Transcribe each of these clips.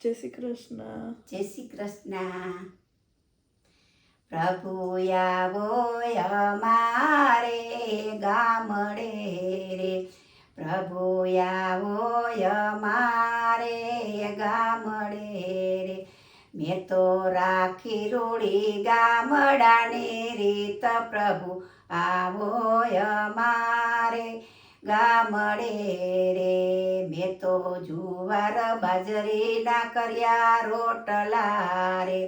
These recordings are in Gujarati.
જય શ્રી કૃષ્ણ. જય શ્રી કૃષ્ણ. પ્રભુ આવો અમારે ગામડે રે, પ્રભુ આવો અમારે ગામડે રે. મેં તો રાખી રૂડી ગામડાની રીત, પ્રભુ આવો અમારે ગામડે રે. મેં તો જુવાર બાજરીના કર્યા રોટલા રે,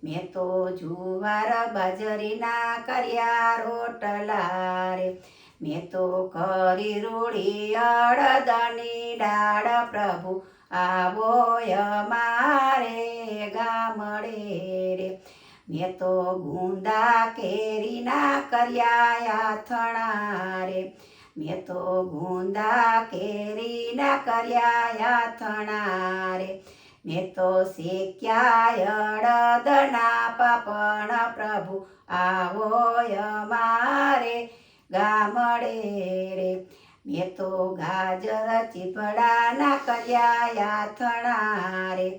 મેં તો જુવાર બાજરીના કર્યા રોટલા રે. મેં તો કરી રૂડી અડદની દાળ, પ્રભુ આવો અમારે ગામડે રે. મેં તો ગુંદા કેરીના કર્યા આથણા રે, મેં તો ગુંદા કેરીના કર્યા આથણા રે. મેં તો શેક્યા અડદના પાપણ, પ્રભુ આવો અમારે ગામડે રે. મેં તો ગાજર ચીપડાના કર્યા આથણા રે,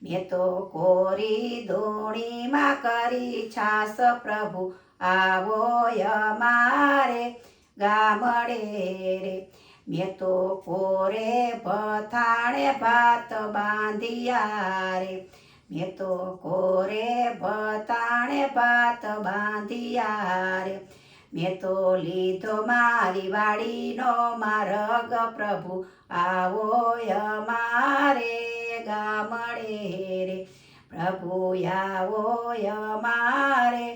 મેં તો કોરી દોણીમાં કરી છાસ, પ્રભુ આવો અમારે ગામડે રે. મેં તો કોરે ભથાણે ભાત બાંધિયા રે, મેં તો કોરે ભથાણે ભાત બાંધિયા રે. મેં તો લીધો મારી વાડીનો માર્ગ, પ્રભુ આવો અમારે ગામડે રે. પ્રભુ આવો અમારે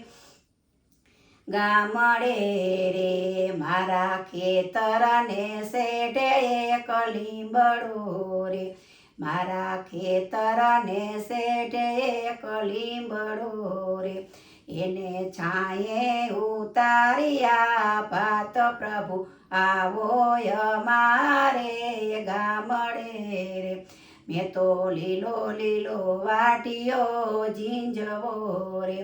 ગામડે રે. મારા ખેતરને શેઢે એક લીંબડો રે, મારા ખેતરને શેઢે એક લીંબડો રે. એને છાંયે ઉતાર્યા ભાત, પ્રભુ આવો અમારે ગામડે રે. મેં તો લીલો લીલો વાટીયો ઝીંઝવો રે,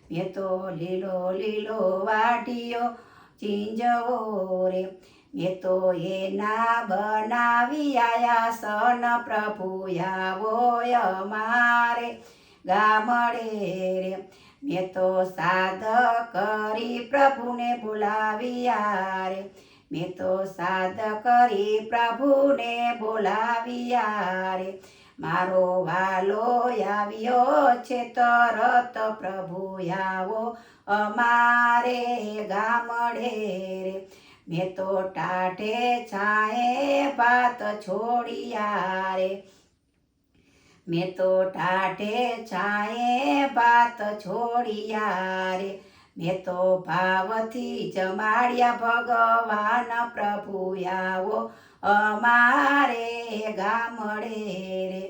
મેં તો લીલો લીલો વાટીયો ઝીંઝવો રે. મેં તો એના બનાવી આયા સન, પ્રભુ આવો અમારે ગામડે રે. મેં તો સાદ કરી પ્રભુને બોલાવ્યા રે, મેં તો સાદ કરી પ્રભુને બોલાવ્યા રે. મારો વાલો આવ્યો છે તરત, પ્રભુ આવો અમારે ગામડે રે. મેં તો ટાઢે છાંયે ભાત છોડ્યા રે, મેં તો ટાઢે છાંયે ભાત છોડ્યા રે. મેં તો ભાવથી જમાડ્યા ભગવાન, પ્રભુ આવો અમારે ગામડે રે.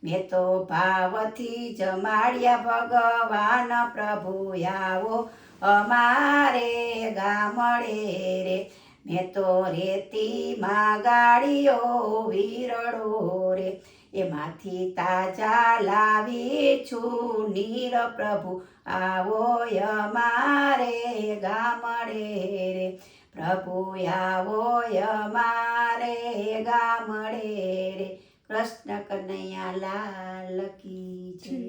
મેં તો ભાવથી જમાડ્યા ભગવાન, પ્રભુ આવો અમારે ગામડે રે. મેં તો રેતીમાં ગાડીઓ વીરડો રે, એમાંથી તાજા લાવી છું નીર, પ્રભુ આવો અમારે ગામડે રે. પ્રભુ આવો અમારે ગામડે રે. કૃષ્ણ કનૈયા લાલ કી જય.